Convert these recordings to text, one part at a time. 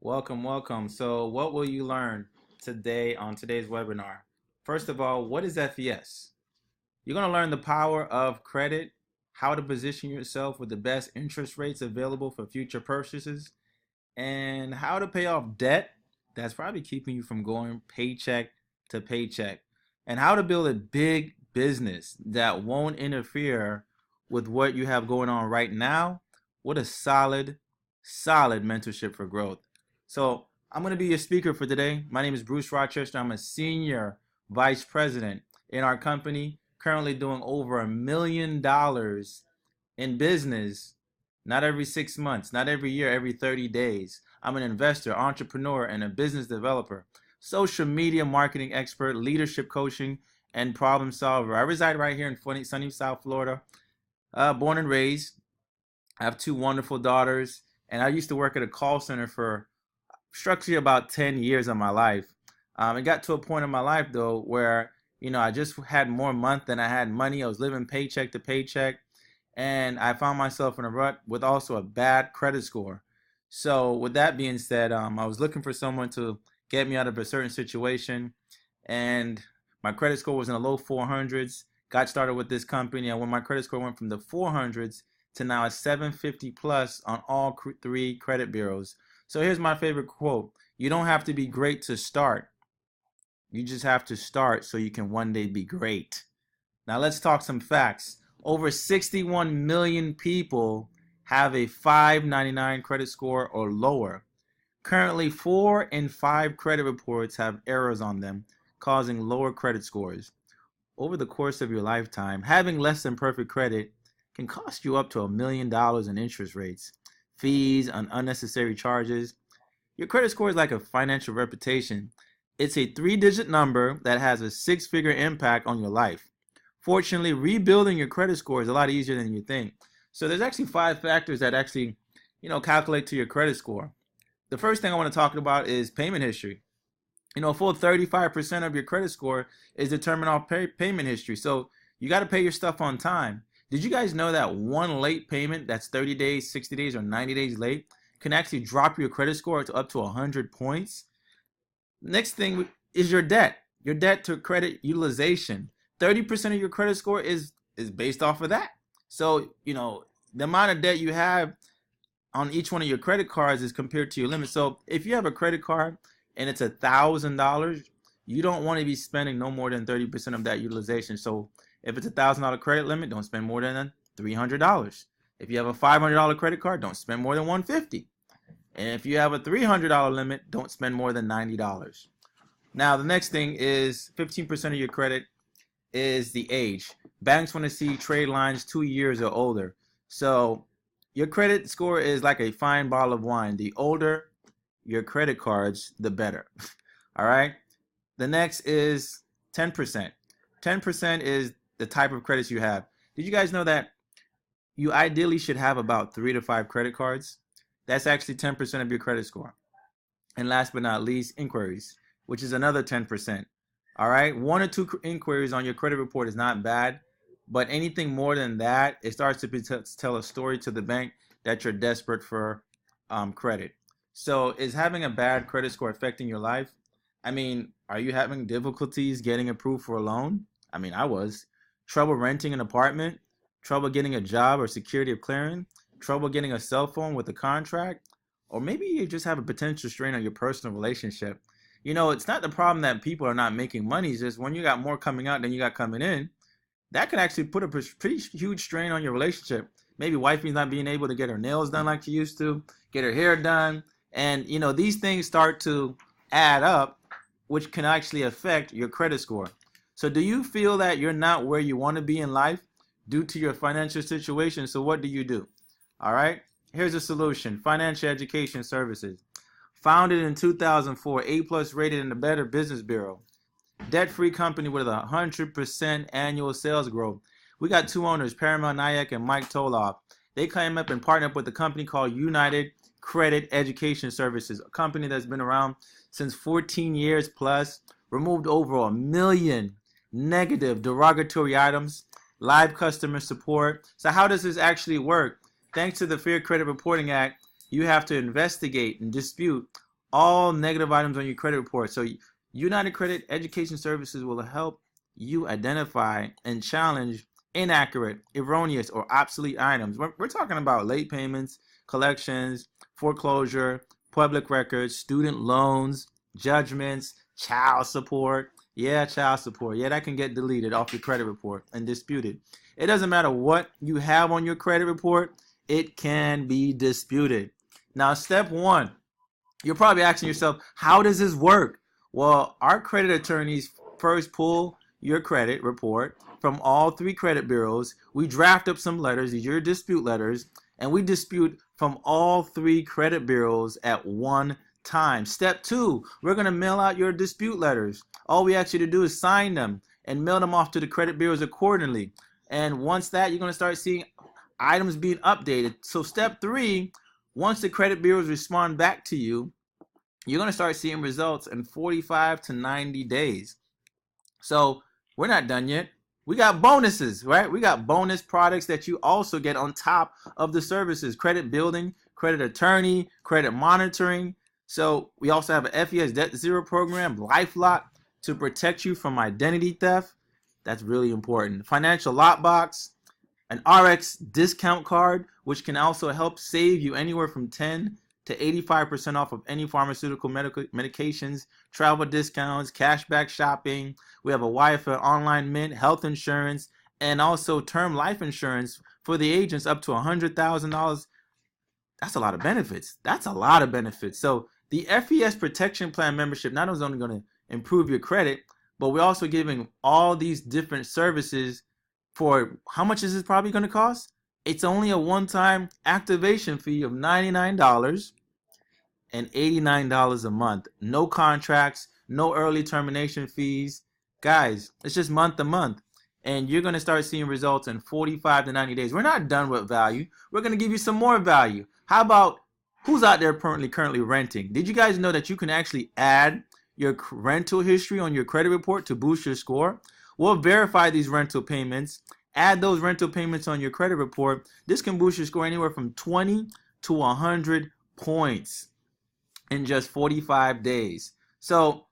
Welcome, welcome. So, what will you learn today on today's webinar? First of all, what is FES? You're going to learn the power of credit, how to position yourself with the best interest rates available for future purchases, and how to pay off debt that's probably keeping you from going paycheck to paycheck, and how to build a big business that won't interfere with what you have going on right now. What a solid mentorship for growth. So I'm going to be your speaker for today. My name is Bruce Rochester. I'm a senior vice president in our company, currently doing over $1 million in business, not every 6 months, not every year, every 30 days. I'm an investor, entrepreneur, and a business developer, social media marketing expert, leadership coaching, and problem solver. I reside right here in sunny South Florida, born and raised. I have two wonderful daughters, and I used to work at a call center for structurally about 10 years of my life. It got to a point in my life, though, where I just had more month than I had money. I was living paycheck to paycheck, and I found myself in a rut with also a bad credit score. So with that being said, I was looking for someone to get me out of a certain situation, and my credit score was in the low 400s. Got started with this company, and when my credit score went from the 400s to now a 750 plus on all three credit bureaus. So here's my favorite quote. You don't have to be great to start. You just have to start so you can one day be great. Now let's talk some facts. Over 61 million people have a 599 credit score or lower. Currently, 4 in 5 credit reports have errors on them, causing lower credit scores. Over the course of your lifetime, having less than perfect credit can cost you up to $1 million in interest rates, fees, and unnecessary charges. Your credit score is like a financial reputation. It's a 3-digit number that has a 6-figure impact on your life. Fortunately, rebuilding your credit score is a lot easier than you think. So there's actually 5 factors that actually, calculate to your credit score. The first thing I want to talk about is payment history. A full 35% of your credit score is determined off payment history. So you got to pay your stuff on time. Did you guys know that one late payment that's 30 days, 60 days, or 90 days late can actually drop your credit score to up to 100 points? Next thing is your debt. Your debt to credit utilization. 30% of your credit score is based off of that. So, the amount of debt you have on each one of your credit cards is compared to your limit. So if you have a credit card and it's $1,000, you don't want to be spending no more than 30% of that utilization. So if it's $1,000 credit limit, don't spend more than $300. If you have a $500 credit card, don't spend more than $150. And if you have a $300 limit, don't spend more than $90. Now, the next thing is 15% of your credit is the age. Banks want to see trade lines 2 years or older. So your credit score is like a fine bottle of wine. The older your credit cards, the better. All right. The next is 10%. 10% is the type of credits you have. Did you guys know that you ideally should have about 3 to 5 credit cards? That's actually 10% of your credit score. And last but not least, inquiries, which is another 10%. All right. 1 or 2 inquiries on your credit report is not bad, but anything more than that, it starts to tell a story to the bank that you're desperate for credit. So is having a bad credit score affecting your life? I mean, are you having difficulties getting approved for a loan? I mean, I was. Trouble renting an apartment? Trouble getting a job or security of clearing? Trouble getting a cell phone with a contract? Or maybe you just have a potential strain on your personal relationship. It's not the problem that people are not making money. It's just when you got more coming out than you got coming in, that can actually put a pretty huge strain on your relationship. Maybe wifey's not being able to get her nails done like she used to, get her hair done. And, these things start to add up, which can actually affect your credit score. So do you feel that you're not where you want to be in life due to your financial situation? So what do you do? All right. Here's a solution. Financial Education Services. Founded in 2004, A+ rated in the Better Business Bureau. Debt-free company with 100% annual sales growth. We got 2 owners, Paramount Nayak and Mike Toloff. They came up and partnered up with a company called United Credit Education Services, a company that's been around since 14 years plus, removed over 1 million negative derogatory items, live customer support. So how does this actually work? Thanks to the Fair Credit Reporting Act, you have to investigate and dispute all negative items on your credit report. So United Credit Education Services will help you identify and challenge inaccurate, erroneous, or obsolete items. We're talking about late payments, collections, foreclosure, public records, student loans, judgments, child support. Yeah, child support. Yeah, that can get deleted off your credit report and disputed. It doesn't matter what you have on your credit report, it can be disputed. Now, step one, you're probably asking yourself, how does this work? Well, our credit attorneys first pull your credit report from all three credit bureaus. We draft up some letters, these are your dispute letters, and we dispute from all three credit bureaus at one time. Step two, we're going to mail out your dispute letters. All we ask you to do is sign them and mail them off to the credit bureaus accordingly. And once that, you're going to start seeing items being updated. So step three, once the credit bureaus respond back to you, you're going to start seeing results in 45 to 90 days. So we're not done yet. We got bonuses, right? We got bonus products that you also get on top of the services: credit building, credit attorney, credit monitoring. So we also have an FES Debt Zero program, LifeLock, to protect you from identity theft. That's really important. Financial Lockbox, an RX discount card, which can also help save you anywhere from 10 to 85% off of any pharmaceutical medications, travel discounts, cashback shopping. We have a YFL online mint, health insurance, and also term life insurance for the agents up to $100,000. That's a lot of benefits. That's a lot of benefits. So the FES Protection Plan membership not only going to improve your credit, but we're also giving all these different services for how much is this probably going to cost? It's only a one-time activation fee of $99 and $89 a month. No contracts, no early termination fees. Guys, it's just month to month. And you're going to start seeing results in 45 to 90 days. We're not done with value. We're going to give you some more value. How about who's out there currently renting? Did you guys know that you can actually add your rental history on your credit report to boost your score? We'll verify these rental payments, add those rental payments on your credit report. This can boost your score anywhere from 20 to 100 points in just 45 days. So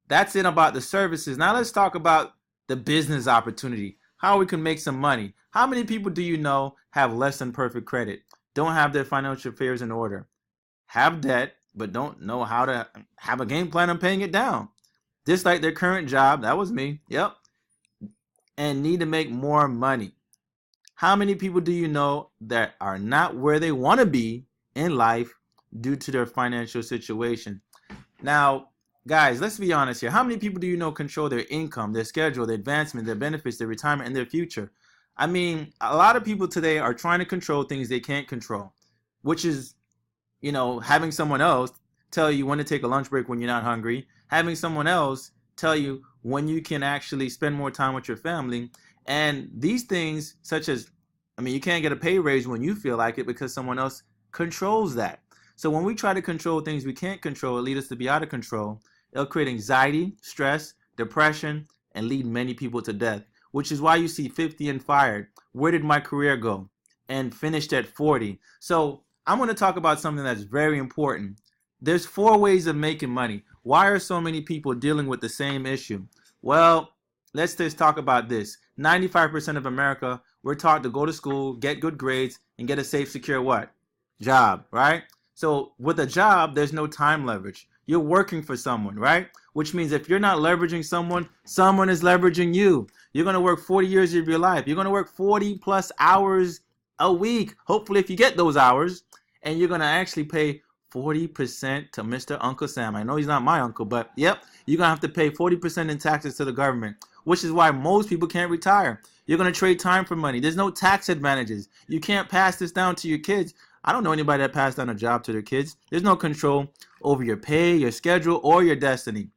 that's it about the services. Now let's talk about the business opportunity, how we can make some money. How many people do you know have less than perfect credit, don't have their financial affairs in order, have debt, but don't know how to have a game plan on paying it down? Just like their current job, that was me, yep, and need to make more money. How many people do you know that are not where they want to be in life due to their financial situation? Now, guys, let's be honest here. How many people do you know control their income, their schedule, their advancement, their benefits, their retirement, and their future? I mean, a lot of people today are trying to control things they can't control, which is, having someone else tell you when to take a lunch break when you're not hungry, having someone else tell you when you can actually spend more time with your family. And these things, such as, you can't get a pay raise when you feel like it because someone else controls that. So when we try to control things we can't control, it leads us to be out of control. It'll create anxiety, stress, depression, and lead many people to death, which is why you see 50 and fired. Where did my career go? And finished at 40. So I'm going to talk about something that's very important. There's 4 ways of making money. Why are so many people dealing with the same issue? Well, let's just talk about this. 95% of America, we're taught to go to school, get good grades, and get a safe, secure what? Job, right? So with a job, there's no time leverage. You're working for someone, right? Which means if you're not leveraging someone, someone is leveraging you. You're going to work 40 years of your life. You're going to work 40 plus hours a week. Hopefully, if you get those hours, and you're going to actually pay 40% to Mr. Uncle Sam. I know he's not my uncle, but yep, you're going to have to pay 40% in taxes to the government, which is why most people can't retire. You're going to trade time for money. There's no tax advantages. You can't pass this down to your kids. I don't know anybody that passed down a job to their kids. There's no control over your pay, your schedule, or your destiny.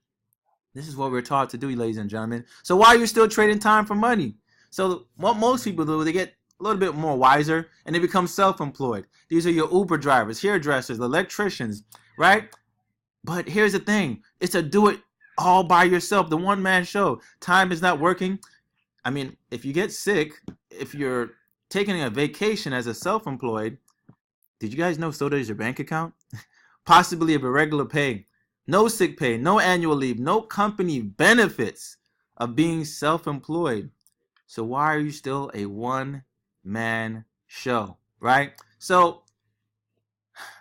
This is what we're taught to do, ladies and gentlemen. So why are you still trading time for money? So what most people do, they get a little bit more wiser and they become self-employed. These are your Uber drivers, hairdressers, electricians, right? But here's the thing. It's a do it all by yourself, the one-man show. Time is not working. If you get sick, if you're taking a vacation as a self-employed, did you guys know so does your bank account? Possibly of irregular pay. no sick pay, no annual leave, no company benefits of being self-employed. So why are you still a one-man show, right? So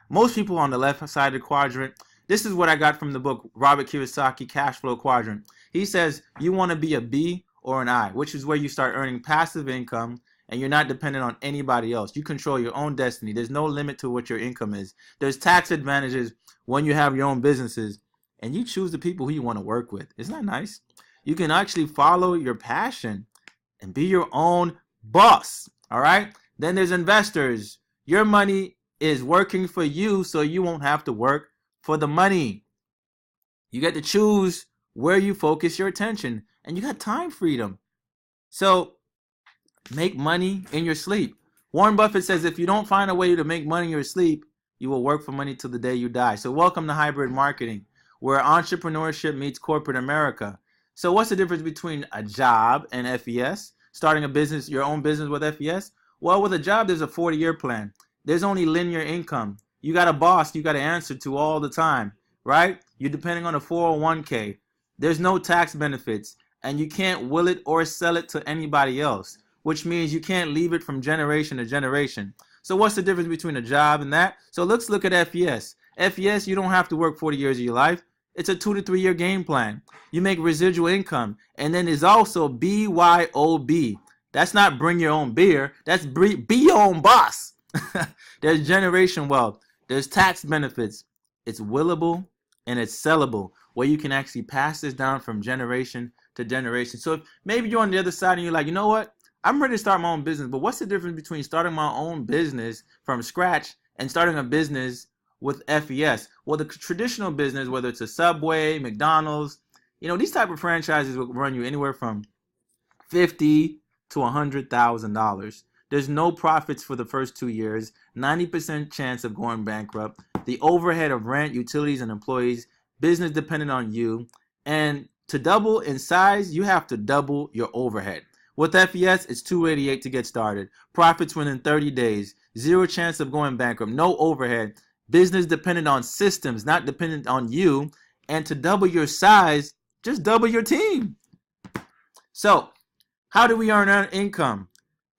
most people on the left side of the quadrant, this is what I got from the book Robert Kiyosaki, Cash Flow Quadrant. He says you want to be a B or an I, which is where you start earning passive income and you're not dependent on anybody else. You control your own destiny. There's no limit to what your income is. There's tax advantages when you have your own businesses and you choose the people who you want to work with. Isn't that nice? You can actually follow your passion and be your own boss. All right. Then there's investors. Your money is working for you, so you won't have to work for the money. You get to choose where you focus your attention, and you got time freedom. So make money in your sleep. Warren Buffett says if you don't find a way to make money in your sleep, you will work for money till the day you die. So welcome to hybrid marketing, where entrepreneurship meets corporate America. So what's the difference between a job and FES? Starting a business, your own business with FES? Well, with a job, there's a 40-year plan. There's only linear income. You got a boss you got to answer to all the time, right? You're depending on a 401k. There's no tax benefits, and you can't will it or sell it to anybody else, which means you can't leave it from generation to generation. So what's the difference between a job and that? So let's look at FES. FES, you don't have to work 40 years of your life. It's a 2 to 3 year game plan. You make residual income. And then there's also BYOB. That's not bring your own beer. That's be your own boss. There's generation wealth. There's tax benefits. It's willable and it's sellable, where you can actually pass this down from generation to generation. So if maybe you're on the other side and you're like, you know what? I'm ready to start my own business, but what's the difference between starting my own business from scratch and starting a business with FES? Well, the traditional business, whether it's a Subway, McDonald's, these type of franchises will run you anywhere from $50,000 to $100,000. There's no profits for the first 2 years, 90% chance of going bankrupt, the overhead of rent, utilities, and employees, business dependent on you, and to double in size, you have to double your overhead. With FES, it's $288 to get started. Profits within 30 days. Zero chance of going bankrupt. No overhead. Business dependent on systems, not dependent on you. And to double your size, just double your team. So, how do we earn income?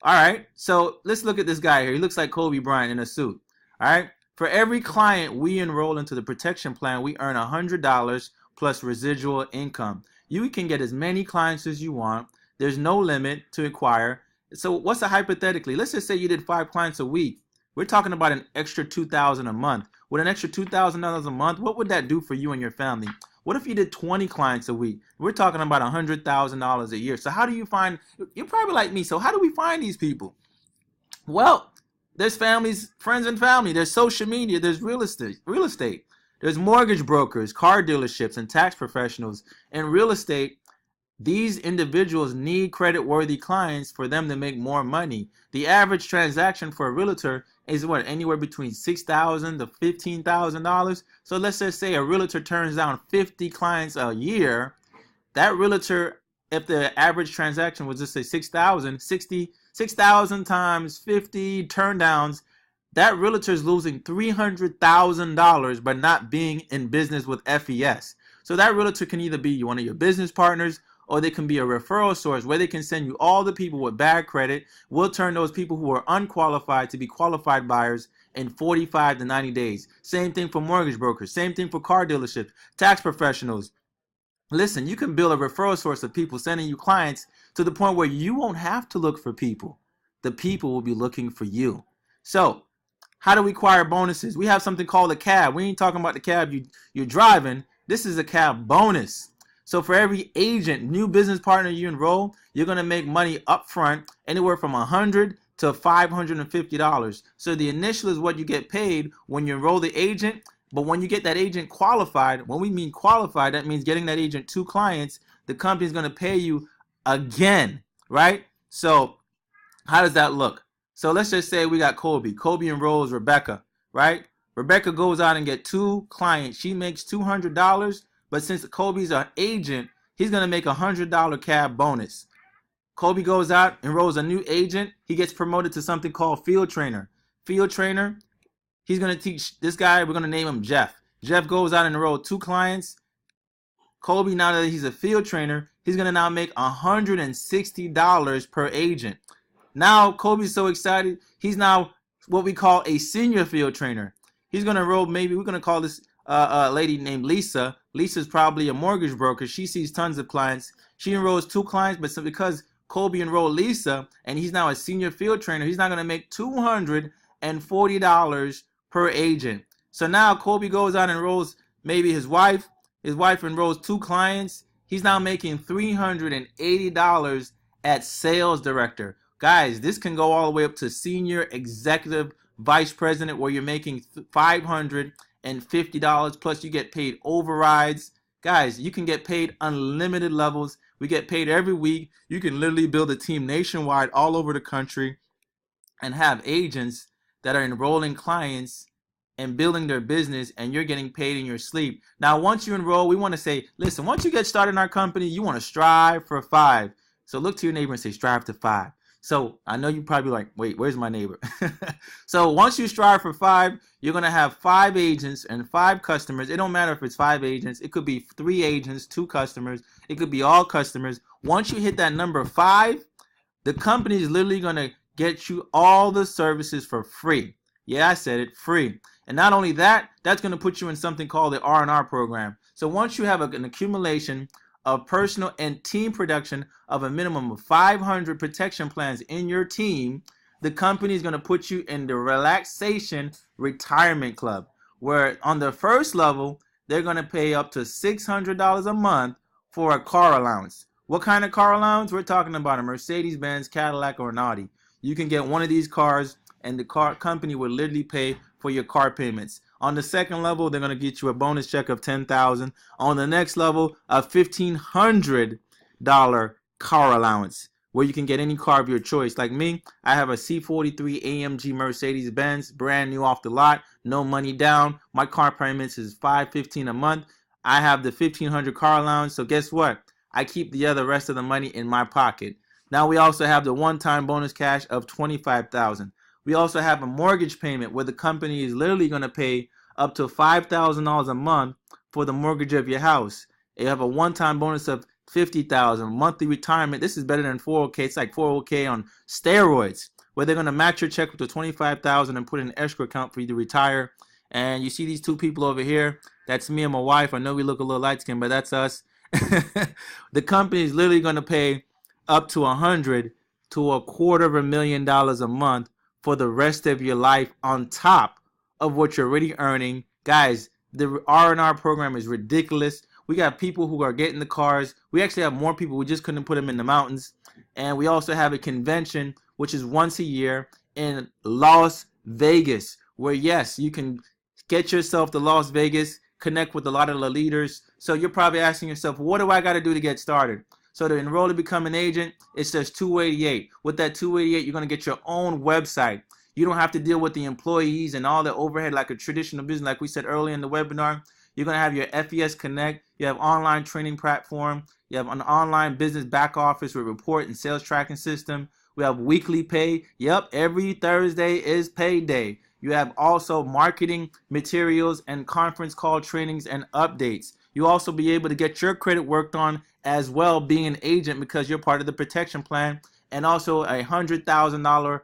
All right, so let's look at this guy here. He looks like Kobe Bryant in a suit. All right, for every client we enroll into the protection plan, we earn $100 plus residual income. You can get as many clients as you want. There's no limit to acquire. So what's a hypothetically? Let's just say you did 5 clients a week. We're talking about an extra $2,000 a month. With an extra $2,000 a month, what would that do for you and your family? What if you did 20 clients a week? We're talking about $100,000 a year. So how do you find, you're probably like me, so how do we find these people? Well, there's families, friends and family, there's social media, there's real estate. There's mortgage brokers, car dealerships, and tax professionals. In real estate, these individuals need credit-worthy clients for them to make more money. The average transaction for a realtor is what, anywhere between $6,000 to $15,000. So let's just say a realtor turns down 50 clients a year. That realtor, if the average transaction was just say 6,000 times 50 turndowns, that realtor is losing $300,000 by not being in business with FES. So that realtor can either be one of your business partners, or they can be a referral source where they can send you all the people with bad credit. We'll turn those people who are unqualified to be qualified buyers in 45 to 90 days. Same thing for mortgage brokers. Same thing for car dealerships, tax professionals. Listen, you can build a referral source of people sending you clients to the point where you won't have to look for people. The people will be looking for you. So how do we acquire bonuses? We have something called a cab. We ain't talking about the cab you're driving. This is a cab bonus. So for every agent, new business partner you enroll, you're going to make money up front, anywhere from $100 to $550. So the initial is what you get paid when you enroll the agent. But when you get that agent qualified, when we mean qualified, that means getting that agent 2 clients, the company is going to pay you again, right? So how does that look? So let's just say we got Kobe. Kobe enrolls Rebecca, right? Rebecca goes out and get 2 clients. She makes $200. But since Kobe's an agent, he's going to make $100 cab bonus. Kobe goes out, enrolls a new agent. He gets promoted to something called field trainer. Field trainer, he's going to teach this guy, we're going to name him Jeff. Jeff goes out and enrolled 2 clients. Kobe, now that he's a field trainer, he's going to now make $160 per agent. Now Kobe's so excited, he's now what we call a senior field trainer. He's going to enroll, maybe we're going to call this lady named Lisa. Lisa's probably a mortgage broker. She sees tons of clients. She enrolls 2 clients, but because Kobe enrolled Lisa and he's now a senior field trainer, he's not going to make $240 per agent. So now Kobe goes out and enrolls maybe his wife. His wife enrolls 2 clients. He's now making $380 at sales director. Guys, this can go all the way up to senior executive vice president where you're making $550 plus you get paid overrides. Guys, you can get paid unlimited levels. We get paid every week. You can literally build a team nationwide all over the country and have agents that are enrolling clients and building their business, and you're getting paid in your sleep. Now, once you enroll, we want to say, listen, once you get started in our company, you want to strive for 5. So look to your neighbor and say, strive to 5. So I know you probably like, wait, where's my neighbor? So once you strive for 5, you're going to have 5 agents and 5 customers. It don't matter if it's 5 agents. It could be 3 agents, 2 customers. It could be all customers. Once you hit that number 5, the company is literally going to get you all the services for free. Yeah, I said it, free. And not only that, that's going to put you in something called the R&R program. So once you have an accumulation of personal and team production of a minimum of 500 protection plans in your team, the company is going to put you in the relaxation retirement club, where on the first level, they're going to pay up to $600 a month for a car allowance. What kind of car allowance? We're talking about a Mercedes-Benz, Cadillac, or an Audi. You can get one of these cars, and the car company will literally pay for your car payments. On the second level, they're going to get you a bonus check of $10,000. On the next level, a $1,500 car allowance where you can get any car of your choice. Like me, I have a C43 AMG Mercedes-Benz, brand new off the lot, no money down. My car payments is $515 a month. I have the $1,500 car allowance, so guess what? I keep the rest of the money in my pocket. Now we also have the one-time bonus cash of $25,000. We also have a mortgage payment where the company is literally going to pay up to $5,000 a month for the mortgage of your house. You have a one-time bonus of $50,000. Monthly retirement. This is better than 401k. It's like 401k on steroids, where they're going to match your check with the $25,000 and put in an escrow account for you to retire. And you see these 2 people over here. That's me and my wife. I know we look a little light-skinned, but that's us. The company is literally going to pay up to $100,000 to $250,000 a month for the rest of your life on top of what you're already earning. Guys, the R&R program is ridiculous. We got people who are getting the cars. We actually have more people. We just couldn't put them in the mountains. And we also have a convention, which is once a year in Las Vegas, where, yes, you can get yourself to Las Vegas, connect with a lot of the leaders. So you're probably asking yourself, what do I got to do to get started? So to enroll to become an agent, it's just $288. With that $288, you're going to get your own website. You don't have to deal with the employees and all the overhead like a traditional business, like we said earlier in the webinar. You're going to have your FES Connect. You have online training platform. You have an online business back office with report and sales tracking system. We have weekly pay. Yep, every Thursday is payday. You have also marketing materials and conference call trainings and updates. You'll also be able to get your credit worked on as well, being an agent, because you're part of the protection plan, and also a $100,000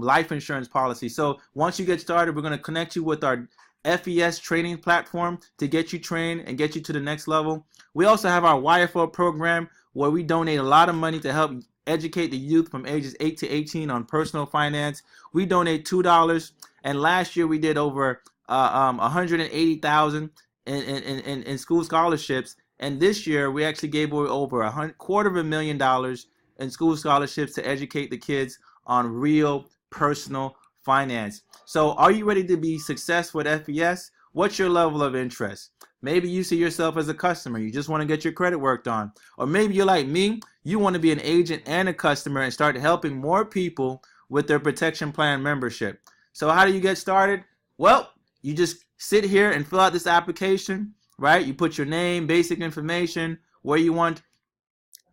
life insurance policy. So once you get started, we're going to connect you with our FES training platform to get you trained and get you to the next level. We also have our YFL program where we donate a lot of money to help educate the youth from ages 8 to 18 on personal finance. We donate $2, and last year we did over $180,000 in school scholarships, and this year we actually gave away over $250,000 in school scholarships to educate the kids on real personal finance. So are you ready to be successful at FES? What's your level of interest? Maybe you see yourself as a customer. You just want to get your credit worked on. Or maybe you're like me. You want to be an agent and a customer and start helping more people with their protection plan membership. So how do you get started? Well, you just sit here and fill out this application, right? You put your name, basic information, where you want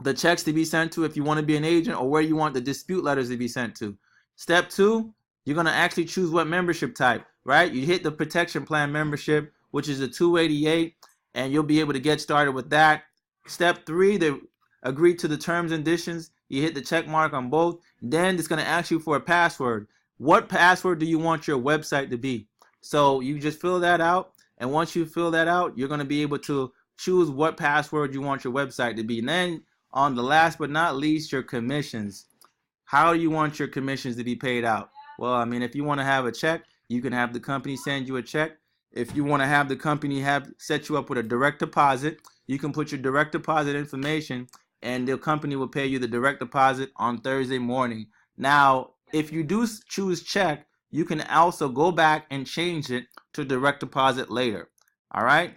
the checks to be sent to if you want to be an agent, or where you want the dispute letters to be sent to. Step 2, you're going to actually choose what membership type, right? You hit the protection plan membership, which is the 288, and you'll be able to get started with that. Step 3, they agree to the terms and conditions. You hit the check mark on both. Then it's going to ask you for a password. What password do you want your website to be? So you just fill that out, and once you fill that out, you're going to be able to choose what password you want your website to be. And then on the last but not least, your commissions. How do you want your commissions to be paid out? Well, I mean, if you want to have a check, you can have the company send you a check. If you want to have the company set you up with a direct deposit, you can put your direct deposit information, and the company will pay you the direct deposit on Thursday morning. Now, if you do choose check, you can also go back and change it to direct deposit later. All right.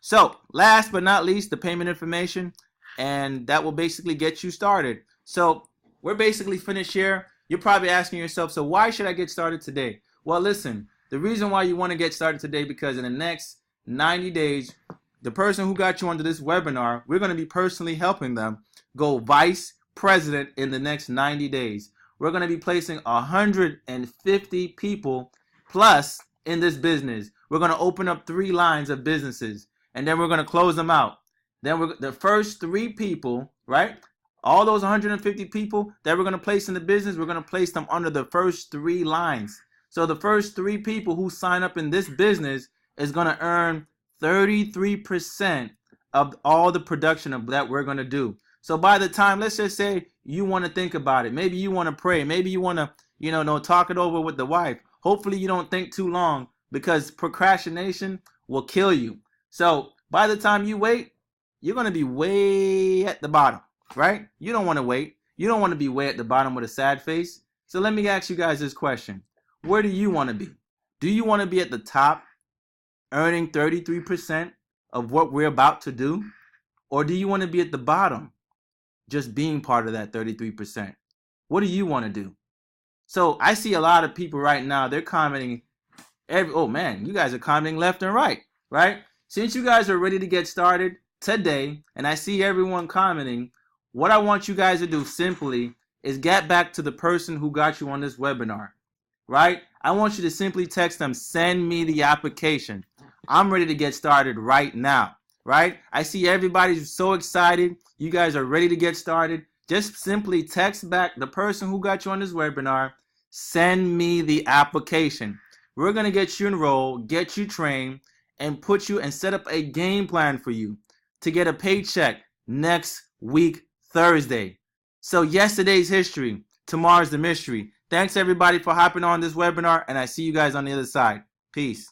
So last but not least, the payment information, and that will basically get you started. So we're basically finished here. You're probably asking yourself, so why should I get started today? Well, listen, the reason why you want to get started today, because in the next 90 days, the person who got you onto this webinar, we're going to be personally helping them go vice president in the next 90 days. We're going to be placing 150 people plus in this business. We're going to open up 3 lines of businesses, and then we're going to close them out. Then the first 3 people, right? All those 150 people that we're going to place in the business, we're going to place them under the first 3 lines. So the first 3 people who sign up in this business is going to earn 33% of all the production that we're going to do. So by the time, let's just say you want to think about it. Maybe you want to pray. Maybe you want to, talk it over with the wife. Hopefully you don't think too long, because procrastination will kill you. So by the time you wait, you're going to be way at the bottom, right? You don't want to wait. You don't want to be way at the bottom with a sad face. So let me ask you guys this question. Where do you want to be? Do you want to be at the top, earning 33% of what we're about to do? Or do you want to be at the bottom, just being part of that 33%? What do you want to do? So I see a lot of people right now, they're commenting, oh man, you guys are commenting left and right? Since you guys are ready to get started today, and I see everyone commenting, what I want you guys to do simply is get back to the person who got you on this webinar, right? I want you to simply text them, send me the application. I'm ready to get started right now, right? I see everybody's so excited. You guys are ready to get started. Just simply text back the person who got you on this webinar, send me the application. We're going to get you enrolled, get you trained, and put you and set up a game plan for you to get a paycheck next week, Thursday. So yesterday's history, tomorrow's the mystery. Thanks everybody for hopping on this webinar, and I see you guys on the other side. Peace.